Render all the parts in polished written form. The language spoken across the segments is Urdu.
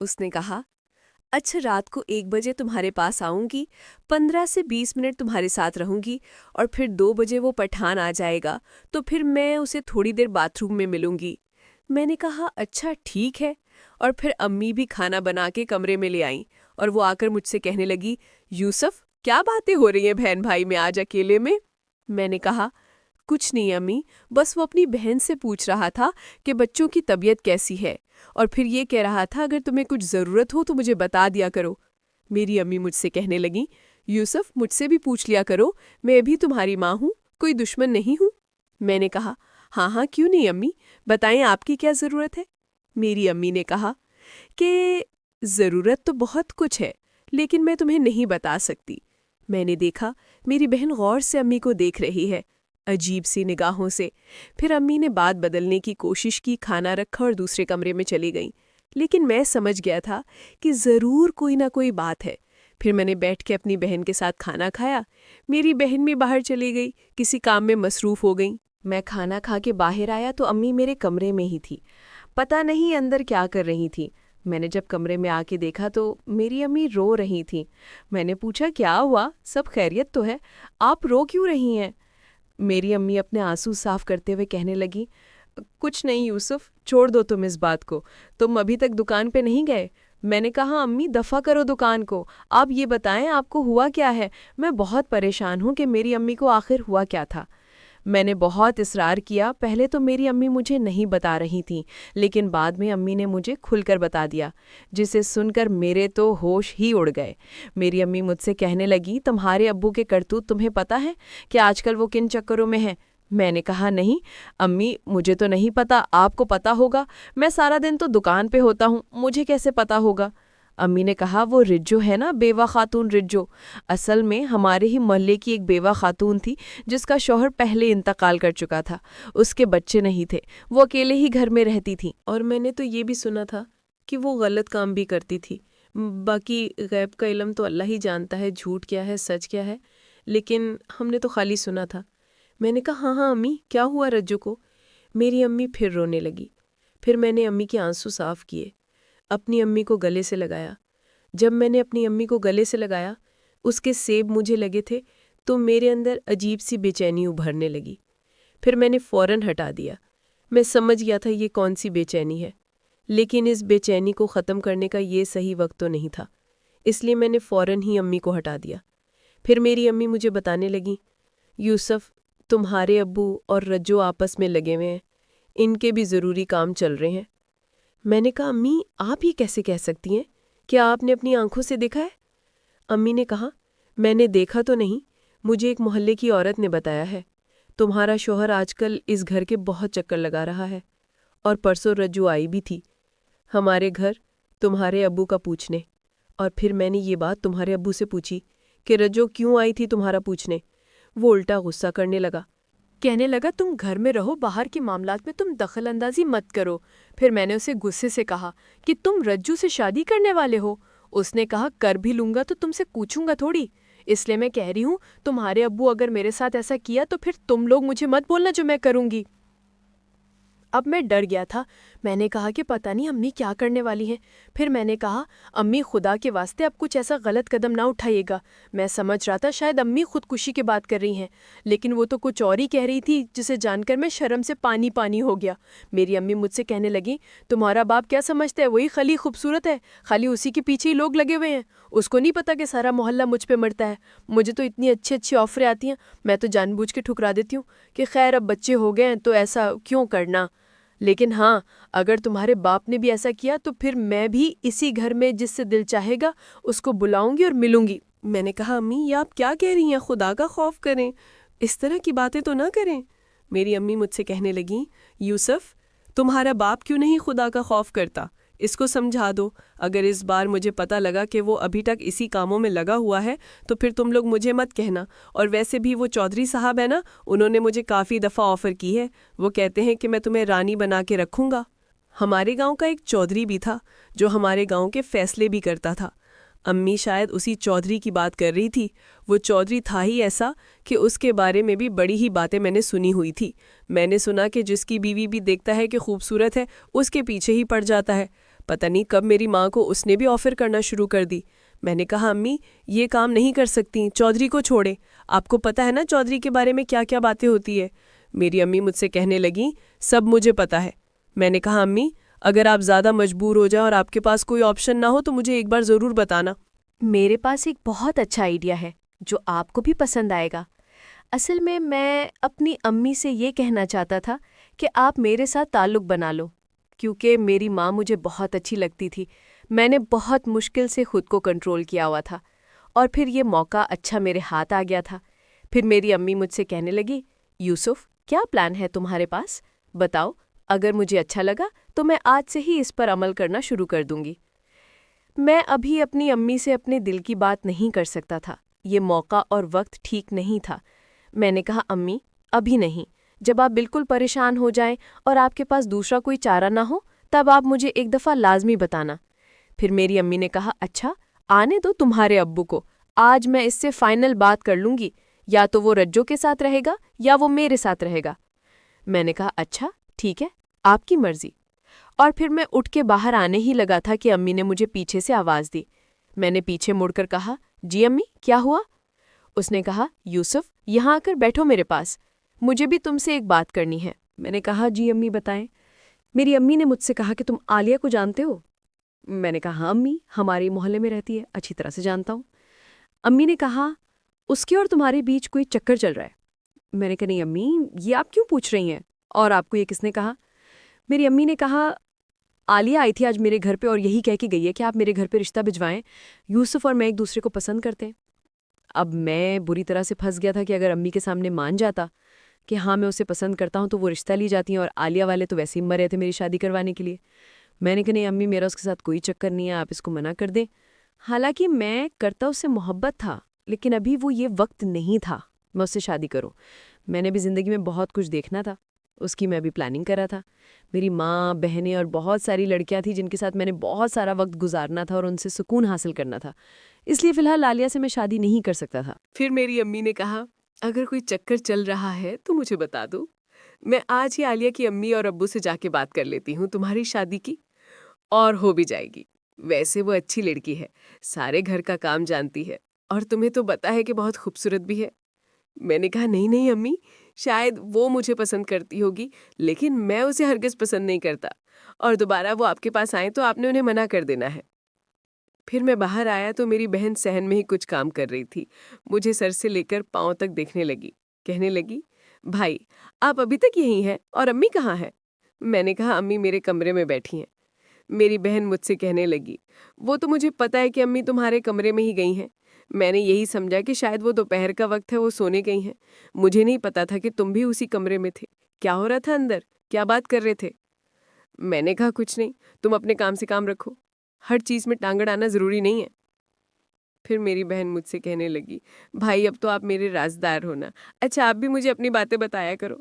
اس نے کہا، اچھا رات کو 1 بجے تمہارے پاس آؤں گی، 15 سے 20 منٹ تمہارے ساتھ رہوں گی، اور پھر 2 بجے وہ پٹھان آ جائے گا تو پھر میں اسے تھوڑی دیر باتھ روم میں ملوں گی۔ میں نے کہا اچھا ٹھیک ہے، اور پھر امی بھی کھانا بنا کے کمرے میں لے آئیں، اور وہ آ کر مجھ سے کہنے لگی، یوسف کیا باتیں ہو رہی ہیں بہن بھائی میں آج اکیلے میں؟ میں نے کہا کچھ نہیں امی، بس وہ اپنی بہن سے پوچھ رہا تھا کہ بچوں کی طبیعت کیسی ہے، اور پھر یہ کہہ رہا تھا اگر تمہیں کچھ ضرورت ہو تو مجھے بتا دیا کرو۔ میری امی مجھ سے کہنے لگیں، یوسف مجھ سے بھی پوچھ لیا کرو، میں بھی تمہاری ماں ہوں، کوئی دشمن نہیں ہوں۔ میں نے کہا ہاں ہاں کیوں نہیں امی، بتائیں آپ کی کیا ضرورت ہے؟ میری امی نے کہا کہ ضرورت تو بہت کچھ ہے لیکن میں تمہیں نہیں بتا سکتی۔ میں نے دیکھا میری بہن غور سے امی کو دیکھ رہی ہے، عجیب سی نگاہوں سے۔ پھر امی نے بات بدلنے کی کوشش کی، کھانا رکھا اور دوسرے کمرے میں چلی گئیں، لیکن میں سمجھ گیا تھا کہ ضرور کوئی نہ کوئی بات ہے۔ پھر میں نے بیٹھ کے اپنی بہن کے ساتھ کھانا کھایا، میری بہن بھی باہر چلی گئی، کسی کام میں مصروف ہو گئیں۔ میں کھانا کھا کے باہر آیا تو امی میرے کمرے میں ہی تھی، پتہ نہیں اندر کیا کر رہی تھی۔ میں نے جب کمرے میں آ کے دیکھا تو میری امی رو رہی تھیں۔ میں نے پوچھا کیا ہوا، سب خیریت تو ہے، آپ رو کیوں رہی ہیں؟ میری امی اپنے آنسو صاف کرتے ہوئے کہنے لگی، کچھ نہیں یوسف، چھوڑ دو تم اس بات کو، تم ابھی تک دکان پہ نہیں گئے؟ میں نے کہا امی دفع کرو دکان کو، آپ یہ بتائیں آپ کو ہوا کیا ہے؟ میں بہت پریشان ہوں کہ میری امی کو آخر ہوا کیا تھا۔ میں نے بہت اصرار کیا، پہلے تو میری امی مجھے نہیں بتا رہی تھیں، لیکن بعد میں امی نے مجھے کھل کر بتا دیا، جسے سن کر میرے تو ہوش ہی اڑ گئے۔ میری امی مجھ سے کہنے لگی، تمہارے ابو کے کرتوت تمہیں پتا ہے کہ آج کل وہ کن چکروں میں ہیں؟ میں نے کہا نہیں امی، مجھے تو نہیں پتا، آپ کو پتا ہوگا، میں سارا دن تو دکان پہ ہوتا ہوں، مجھے کیسے پتا ہوگا؟ امی نے کہا وہ رجو ہے نا، بیوہ خاتون رجو، اصل میں ہمارے ہی محلے کی ایک بیوہ خاتون تھی جس کا شوہر پہلے انتقال کر چکا تھا، اس کے بچے نہیں تھے، وہ اکیلے ہی گھر میں رہتی تھی، اور میں نے تو یہ بھی سنا تھا کہ وہ غلط کام بھی کرتی تھی۔ باقی غیب کا علم تو اللہ ہی جانتا ہے، جھوٹ کیا ہے سچ کیا ہے، لیکن ہم نے تو خالی سنا تھا۔ میں نے کہا ہاں ہاں امی، کیا ہوا رجو کو؟ میری امی پھر رونے لگی۔ پھر میں نے امی کے آنسو صاف کیے، اپنی امی کو گلے سے لگایا۔ جب میں نے اپنی امی کو گلے سے لگایا، اس کے سیب مجھے لگے تھے تو میرے اندر عجیب سی بے چینی ابھرنے لگی۔ پھر میں نے فوراً ہٹا دیا۔ میں سمجھ گیا تھا یہ کون سی بے چینی ہے، لیکن اس بے چینی کو ختم کرنے کا یہ صحیح وقت تو نہیں تھا، اس لیے میں نے فوراً ہی امی کو ہٹا دیا۔ پھر میری امی مجھے بتانے لگیں، یوسف تمہارے ابو اور رجو آپس میں لگے ہوئے ہیں، ان کے بھی ضروری کام چل رہے ہیں۔ میں نے کہا امی آپ یہ کیسے کہہ سکتی ہیں؟ کیا آپ نے اپنی آنکھوں سے دیکھا ہے؟ امی نے کہا میں نے دیکھا تو نہیں، مجھے ایک محلے کی عورت نے بتایا ہے، تمہارا شوہر آج کل اس گھر کے بہت چکر لگا رہا ہے، اور پرسوں رجو آئی بھی تھی ہمارے گھر تمہارے ابو کا پوچھنے، اور پھر میں نے یہ بات تمہارے ابو سے پوچھی کہ رجو کیوں آئی تھی تمہارا پوچھنے۔ وہ الٹا غصہ کرنے لگا، کہنے لگا تم گھر میں رہو، باہر کے معاملات میں تم دخل اندازی مت کرو۔ پھر میں نے اسے غصے سے کہا کہ تم رجو سے شادی کرنے والے ہو؟ اس نے کہا کر بھی لوں گا تو تم سے پوچھوں گا تھوڑی، اس لیے میں کہہ رہی ہوں تمہارے ابو اگر میرے ساتھ ایسا کیا تو پھر تم لوگ مجھے مت بولنا جو میں کروں گی۔ اب میں ڈر گیا تھا، میں نے کہا کہ پتہ نہیں امی کیا کرنے والی ہیں۔ پھر میں نے کہا امی خدا کے واسطے اب کچھ ایسا غلط قدم نہ اٹھائیے گا۔ میں سمجھ رہا تھا شاید امی خودکشی کی بات کر رہی ہیں، لیکن وہ تو کچھ اور ہی کہہ رہی تھی جسے جان کر میں شرم سے پانی پانی ہو گیا۔ میری امی مجھ سے کہنے لگیں، تمہارا باپ کیا سمجھتا ہے وہی خالی خوبصورت ہے، خالی اسی کے پیچھے ہی لوگ لگے ہوئے ہیں، اس کو نہیں پتا کہ سارا محلہ مجھ پہ مرتا ہے۔ مجھے تو اتنی اچھی اچھی آفریں آتی ہیں، میں تو جان بوجھ کے ٹھکرا دیتی ہوں کہ خیر اب بچے ہو گئے ہیں تو ایسا کیوں کرنا، لیکن ہاں اگر تمہارے باپ نے بھی ایسا کیا تو پھر میں بھی اسی گھر میں جس سے دل چاہے گا اس کو بلاؤں گی اور ملوں گی۔ میں نے کہا امی یہ آپ کیا کہہ رہی ہیں، خدا کا خوف کریں، اس طرح کی باتیں تو نہ کریں۔ میری امی مجھ سے کہنے لگیں، یوسف تمہارا باپ کیوں نہیں خدا کا خوف کرتا، اس کو سمجھا دو، اگر اس بار مجھے پتہ لگا کہ وہ ابھی تک اسی کاموں میں لگا ہوا ہے تو پھر تم لوگ مجھے مت کہنا۔ اور ویسے بھی وہ چودھری صاحب ہے نا، انہوں نے مجھے کافی دفعہ آفر کی ہے، وہ کہتے ہیں کہ میں تمہیں رانی بنا کے رکھوں گا۔ ہمارے گاؤں کا ایک چودھری بھی تھا جو ہمارے گاؤں کے فیصلے بھی کرتا تھا۔ امی شاید اسی چودھری کی بات کر رہی تھی۔ وہ چودھری تھا ہی ایسا کہ اس کے بارے میں بھی بڑی ہی باتیں میں نے سنی ہوئی تھی۔ میں نے سنا کہ جس کی بیوی بھی دیکھتا ہے کہ خوبصورت ہے اس کے پیچھے ہی پڑ جاتا ہے۔ پتہ نہیں کب میری ماں کو اس نے بھی آفر کرنا شروع کر دی۔ میں نے کہا امی یہ کام نہیں کر سکتی، چودھری کو چھوڑے، آپ کو پتہ ہے نا چودھری کے بارے میں کیا کیا باتیں ہوتی ہے۔ میری امی مجھ سے کہنے لگیں سب مجھے پتہ ہے۔ میں نے کہا امی اگر آپ زیادہ مجبور ہو جائیں اور آپ کے پاس کوئی آپشن نہ ہو تو مجھے ایک بار ضرور بتانا۔ میرے پاس ایک بہت اچھا آئیڈیا ہے جو آپ کو بھی پسند آئے گا۔ اصل میں اپنی امی سے یہ کہنا چاہتا تھا کہ آپ میرے ساتھ تعلق بنا لو، کیونکہ میری ماں مجھے بہت اچھی لگتی تھی۔ میں نے بہت مشکل سے خود کو کنٹرول کیا ہوا تھا اور پھر یہ موقع اچھا میرے ہاتھ آ گیا تھا۔ پھر میری امی مجھ سے کہنے لگی یوسف کیا پلان ہے تمہارے پاس، بتاؤ، اگر مجھے اچھا لگا تو میں آج سے ہی اس پر عمل کرنا شروع کر دوں گی۔ میں ابھی اپنی امی سے اپنے دل کی بات نہیں کر سکتا تھا، یہ موقع اور وقت ٹھیک نہیں تھا۔ میں نے کہا امی ابھی نہیں، جب آپ بالکل پریشان ہو جائیں اور آپ کے پاس دوسرا کوئی چارہ نہ ہو تب آپ مجھے ایک دفعہ لازمی بتانا۔ پھر میری امی نے کہا اچھا آنے دو تمہارے ابو کو، آج میں اس سے فائنل بات کر لوں گی، یا تو وہ رجو کے ساتھ رہے گا یا وہ میرے ساتھ رہے گا۔ میں نے کہا اچھا ٹھیک ہے آپ کی مرضی، اور پھر میں اٹھ کے باہر آنے ہی لگا تھا کہ امی نے مجھے پیچھے سے آواز دی۔ میں نے پیچھے مڑ کر کہا جی امی کیا ہوا؟ اس نے کہا یوسف یہاں آ کر بیٹھو میرے پاس، مجھے بھی تم سے ایک بات کرنی ہے۔ میں نے کہا جی امی بتائیں۔ میری امی نے مجھ سے کہا کہ تم عالیہ کو جانتے ہو؟ میں نے کہا ہاں امی، ہمارے محلے میں رہتی ہے، اچھی طرح سے جانتا ہوں۔ امی نے کہا اس کے اور تمہارے بیچ کوئی چکر چل رہا ہے۔ میں نے کہا نہیں امی یہ آپ کیوں پوچھ رہی ہیں، اور آپ کو یہ کس نے کہا؟ میری امی نے کہا عالیہ آئی تھی آج میرے گھر پہ اور یہی کہہ کے گئی ہے کہ آپ میرے گھر پہ رشتہ بھجوائیں، یوسف اور میں ایک دوسرے کو پسند کرتے ہیں۔ اب میں بری طرح سے پھنس گیا تھا کہ اگر امی کے سامنے مان جاتا کہ ہاں میں اسے پسند کرتا ہوں تو وہ رشتہ لی جاتی ہیں، اور عالیہ والے تو ویسے ہی مرے تھے میری شادی کروانے کے لیے۔ میں نے کہا نہیں امی میرا اس کے ساتھ کوئی چکر نہیں ہے، آپ اس کو منع کر دیں۔ حالانکہ میں کرتا اس سے محبت تھا، لیکن ابھی وہ یہ وقت نہیں تھا میں اس سے شادی کروں۔ میں نے بھی زندگی میں بہت کچھ دیکھنا تھا، اس کی میں بھی پلاننگ کر رہا تھا۔ میری ماں، بہنیں اور بہت ساری لڑکیاں تھیں جن کے ساتھ میں نے بہت سارا وقت گزارنا تھا اور ان سے سکون حاصل کرنا تھا، اس لیے فی الحال عالیہ سے میں شادی نہیں کر سکتا تھا۔ پھر میری امی نے کہا اگر کوئی چکر چل رہا ہے تو مجھے بتا دو، میں آج ہی عالیہ کی امی اور ابو سے جا کے بات کر لیتی ہوں تمہاری شادی کی، اور ہو بھی جائے گی۔ ویسے وہ اچھی لڑکی ہے، سارے گھر کا کام جانتی ہے، اور تمہیں تو پتہ ہے کہ بہت خوبصورت بھی ہے۔ میں نے کہا نہیں نہیں امی، شاید وہ مجھے پسند کرتی ہوگی لیکن میں اسے ہرگز پسند نہیں کرتا، اور دوبارہ وہ آپ کے پاس آئیں تو آپ نے انہیں منع کر دینا ہے۔ پھر میں باہر آیا تو میری بہن صحن میں ہی کچھ کام کر رہی تھی، مجھے سر سے لے کر پاؤں تک دیکھنے لگی، کہنے لگی بھائی آپ ابھی تک یہیں ہیں اور امی کہاں ہیں؟ میں نے کہا امی میرے کمرے میں بیٹھی ہیں۔ میری بہن مجھ سے کہنے لگی وہ تو مجھے پتا ہے کہ امی تمہارے کمرے میں ہی گئی ہیں، میں نے یہی سمجھا کہ شاید وہ دوپہر کا وقت ہے، وہ سونے گئی ہیں، مجھے نہیں پتا تھا کہ تم بھی اسی کمرے میں تھے۔ کیا ہو رہا تھا اندر، کیا بات کر رہے تھے؟ میں نے کہا کچھ نہیں، تم اپنے کام سے کام رکھو، ہر چیز میں ٹانگ اڑانا ضروری نہیں ہے۔ پھر میری بہن مجھ سے کہنے لگی بھائی اب تو آپ میرے رازدار ہونا، اچھا آپ بھی مجھے اپنی باتیں بتایا کرو۔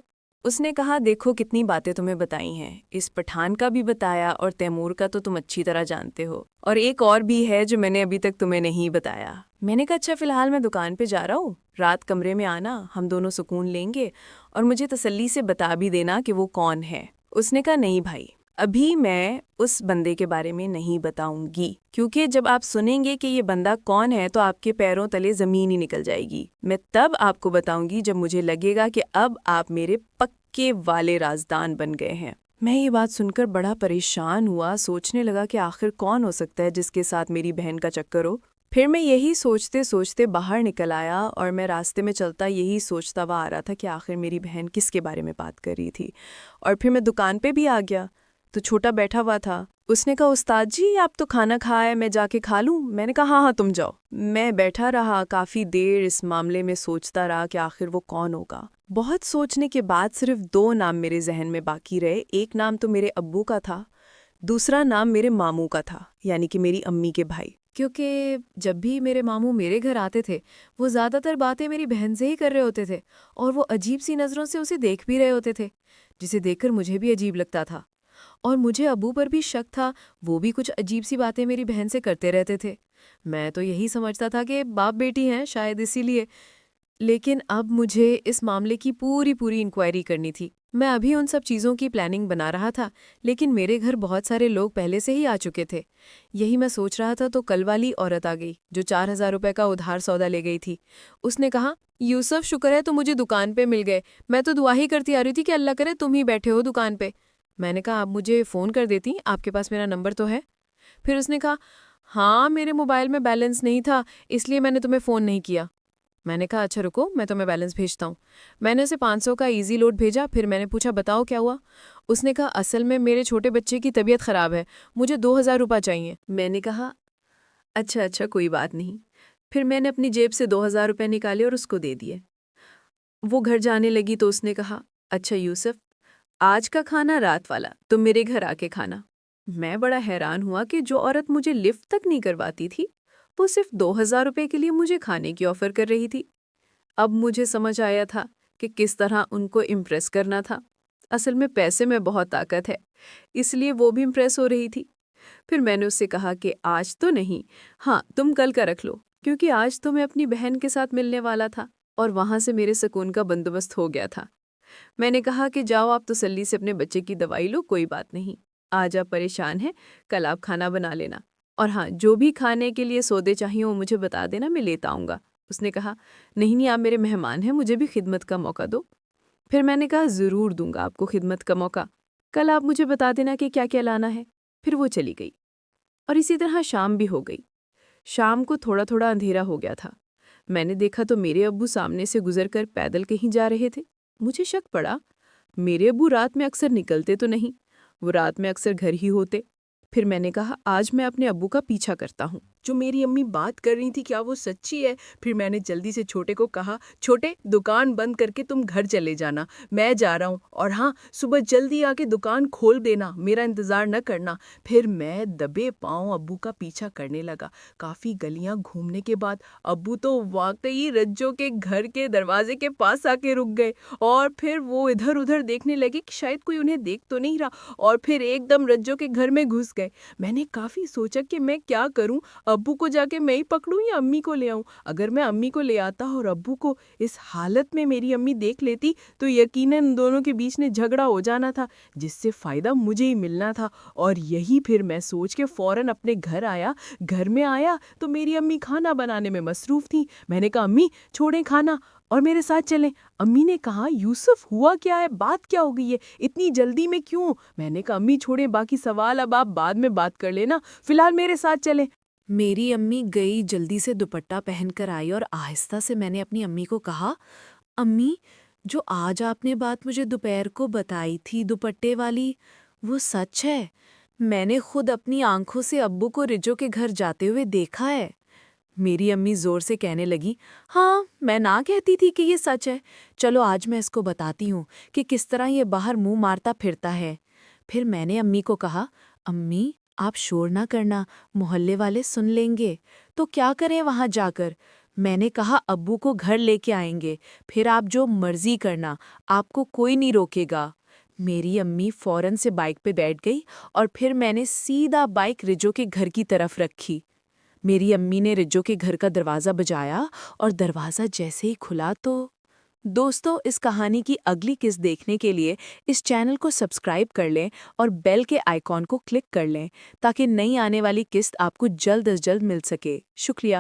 اس نے کہا دیکھو کتنی باتیں تمہیں بتائی ہیں، اس پٹھان کا بھی بتایا اور تیمور کا تو تم اچھی طرح جانتے ہو، اور ایک اور بھی ہے جو میں نے ابھی تک تمہیں نہیں بتایا۔ میں نے کہا اچھا فی الحال میں دکان پہ جا رہا ہوں، رات کمرے میں آنا، ہم دونوں سکون لیں گے اور مجھے تسلی سے بتا بھی دینا کہ وہ کون ہے۔ اس نے کہا نہیں بھائی ابھی میں اس بندے کے بارے میں نہیں بتاؤں گی، کیونکہ جب آپ سنیں گے کہ یہ بندہ کون ہے تو آپ کے پیروں تلے زمین ہی نکل جائے گی۔ میں تب آپ کو بتاؤں گی جب مجھے لگے گا کہ اب آپ میرے پکے والے رازدان بن گئے ہیں۔ میں یہ بات سن کر بڑا پریشان ہوا، سوچنے لگا کہ آخر کون ہو سکتا ہے جس کے ساتھ میری بہن کا چکر ہو۔ پھر میں یہی سوچتے سوچتے باہر نکل آیا اور میں راستے میں چلتا یہی سوچتا ہوا آ رہا تھا کہ آخر میری بہن کس کے بارے میں بات کر رہی تھی۔ اور پھر میں دکان پہ بھی آ گیا تو چھوٹا بیٹھا ہوا تھا، اس نے کہا استاد جی آپ تو کھانا کھائے، میں جا کے کھا لوں؟ میں نے کہا ہاں ہاں تم جاؤ۔ میں بیٹھا رہا کافی دیر اس معاملے میں سوچتا رہا کہ آخر وہ کون ہوگا۔ بہت سوچنے کے بعد صرف دو نام میرے ذہن میں باقی رہے، ایک نام تو میرے ابو کا تھا، دوسرا نام میرے ماموں کا تھا، یعنی کہ میری امی کے بھائی، کیونکہ جب بھی میرے ماموں میرے گھر آتے تھے وہ زیادہ تر باتیں میری بہن سے ہی کر رہے ہوتے تھے، اور وہ عجیب سی نظروں سے اسے دیکھ بھی رہے ہوتے تھے، جسے دیکھ کر مجھے بھی عجیب لگتا تھا، اور مجھے ابو پر بھی شک تھا، وہ بھی کچھ عجیب سی باتیں میری بہن سے کرتے رہتے تھے۔ میں تو یہی سمجھتا تھا کہ باپ بیٹی ہیں شاید اسی لیے، لیکن اب مجھے اس معاملے کی پوری انکوائری کرنی تھی۔ میں ابھی ان سب چیزوں کی پلاننگ بنا رہا تھا، لیکن میرے گھر بہت سارے لوگ پہلے سے ہی آ چکے تھے۔ یہی میں سوچ رہا تھا تو کل والی عورت آ گئی جو 4,000 روپے کا ادھار سودا لے گئی تھی۔ اس نے کہا، یوسف شکر ہے تو مجھے دکان پہ مل گئے، میں تو دعا ہی کرتی آ رہی تھی کہ اللہ کرے تم ہی بیٹھے ہو دکان پہ۔ میں نے کہا، آپ مجھے فون کر دیتی، آپ کے پاس میرا نمبر تو ہے؟ پھر اس نے کہا، ہاں میرے موبائل میں بیلنس نہیں تھا اس لیے میں نے تمہیں فون نہیں کیا۔ میں نے کہا، اچھا رکو میں تمہیں بیلنس بھیجتا ہوں۔ میں نے اسے 500 کا ایزی لوڈ بھیجا، پھر میں نے پوچھا بتاؤ کیا ہوا؟ اس نے کہا، اصل میں میرے چھوٹے بچے کی طبیعت خراب ہے، مجھے 2,000 روپے چاہیے۔ میں نے کہا اچھا کوئی بات نہیں۔ پھر میں نے اپنی جیب سے 2,000 روپے نکالے اور اس کو دے دیے۔ وہ گھر جانے لگی تو اس نے کہا، اچھا یوسف، آج کا کھانا رات والا تم میرے گھر آ کے کھانا۔ میں بڑا حیران ہوا کہ جو عورت مجھے لفٹ تک نہیں کرواتی تھی وہ صرف 2,000 روپے کے لیے مجھے کھانے کی آفر کر رہی تھی۔ اب مجھے سمجھ آیا تھا کہ کس طرح ان کو امپریس کرنا تھا۔ اصل میں پیسے میں بہت طاقت ہے، اس لیے وہ بھی امپریس ہو رہی تھی۔ پھر میں نے اس سے کہا کہ آج تو نہیں، ہاں تم کل کا رکھ لو، کیونکہ آج تو میں اپنی بہن کے ساتھ ملنے والا تھا اور وہاں سے میرے سکون کا بندوبست ہو گیا تھا۔ میں نے کہا کہ جاؤ آپ تسلی سے اپنے بچے کی دوائی لو، کوئی بات نہیں، آج آپ پریشان ہیں، کل آپ کھانا بنا لینا، اور ہاں جو بھی کھانے کے لیے سودے چاہیے وہ مجھے بتا دینا، میں لیتا آؤں گا۔ اس نے کہا، نہیں آپ میرے مہمان ہیں، مجھے بھی خدمت کا موقع دو۔ پھر میں نے کہا، ضرور دوں گا آپ کو خدمت کا موقع، کل آپ مجھے بتا دینا کہ کیا کیا لانا ہے۔ پھر وہ چلی گئی اور اسی طرح شام بھی ہو گئی۔ شام کو تھوڑا تھوڑا اندھیرا ہو گیا تھا۔ میں نے دیکھا تو میرے ابو سامنے سے گزر کر پیدل کہیں جا رہے تھے۔ مجھے شک پڑا، میرے ابو رات میں اکثر نکلتے تو نہیں، وہ رات میں اکثر گھر ہی ہوتے۔ پھر میں نے کہا، آج میں اپنے ابو کا پیچھا کرتا ہوں، جو میری امی بات کر رہی تھی کیا وہ سچی ہے؟ پھر میں نے جلدی سے چھوٹے کو کہا، چھوٹے دکان بند کر کے تم گھر چلے جانا، میں جا رہا ہوں، اور ہاں صبح جلدی آ کے دکان کھول دینا، میرا انتظار نہ کرنا۔ پھر میں دبے پاؤں ابو کا پیچھا کرنے لگا۔ کافی گلیاں گھومنے کے بعد ابو تو واقعی رجو کے گھر کے دروازے کے پاس آ کے رک گئے، اور پھر وہ ادھر ادھر دیکھنے لگے کہ شاید کوئی انہیں دیکھ تو نہیں رہا، اور پھر ایک دم رجو کے گھر میں گھس گئے۔ میں نے کافی سوچا کہ میں کیا کروں، ابو کو جا کے میں ہی پکڑوں یا امی کو لے آؤں؟ اگر میں امی کو لے آتا اور ابو کو اس حالت میں میری امی دیکھ لیتی تو یقیناً دونوں کے بیچ میں جھگڑا ہو جانا تھا، جس سے فائدہ مجھے ہی ملنا تھا۔ اور یہی پھر میں سوچ کے فوراً اپنے گھر آیا۔ گھر میں آیا تو میری امی کھانا بنانے میں مصروف تھیں۔ میں نے کہا، امی چھوڑیں کھانا اور میرے ساتھ چلیں۔ امی نے کہا، یوسف ہوا کیا ہے، بات کیا ہو گئی ہے، اتنی جلدی میں کیوں؟ میں نے کہا، امی چھوڑیں باقی سوال اب آپ بعد میں بات کر لینا، فی الحال میرے ساتھ چلیں۔ میری امی گئی، جلدی سے دوپٹہ پہن کر آئی اور آہستہ سے میں نے اپنی امی کو کہا، امی جو آج آپ نے بات مجھے دوپہر کو بتائی تھی دوپٹے والی، وہ سچ ہے؟ میں نے خود اپنی آنکھوں سے ابو کو رجو کے گھر جاتے ہوئے دیکھا ہے۔ میری امی زور سے کہنے لگی، ہاں میں نہ کہتی تھی کہ یہ سچ ہے، چلو آج میں اس کو بتاتی ہوں کہ کس طرح یہ باہر منہ مارتا پھرتا ہے۔ پھر میں نے امی کو کہا، امی آپ شور نہ کرنا، محلے والے سن لیں گے تو کیا کریں وہاں جا کر؟ میں نے کہا ابو کو گھر لے کے آئیں گے، پھر آپ جو مرضی کرنا، آپ کو کوئی نہیں روکے گا۔ میری امی فوراً سے بائک پہ بیٹھ گئی اور پھر میں نے سیدھا بائک رجو کے گھر کی طرف رکھی۔ میری امی نے رجو کے گھر کا دروازہ بجایا اور دروازہ جیسے ہی کھلا تو دوستو، اس کہانی کی اگلی قسط دیکھنے کے لیے اس چینل کو سبسکرائب کر لیں اور بیل کے آئیکن کو کلک کر لیں تاکہ نئی آنے والی قسط آپ کو جلد از جلد مل سکے۔ شکریہ۔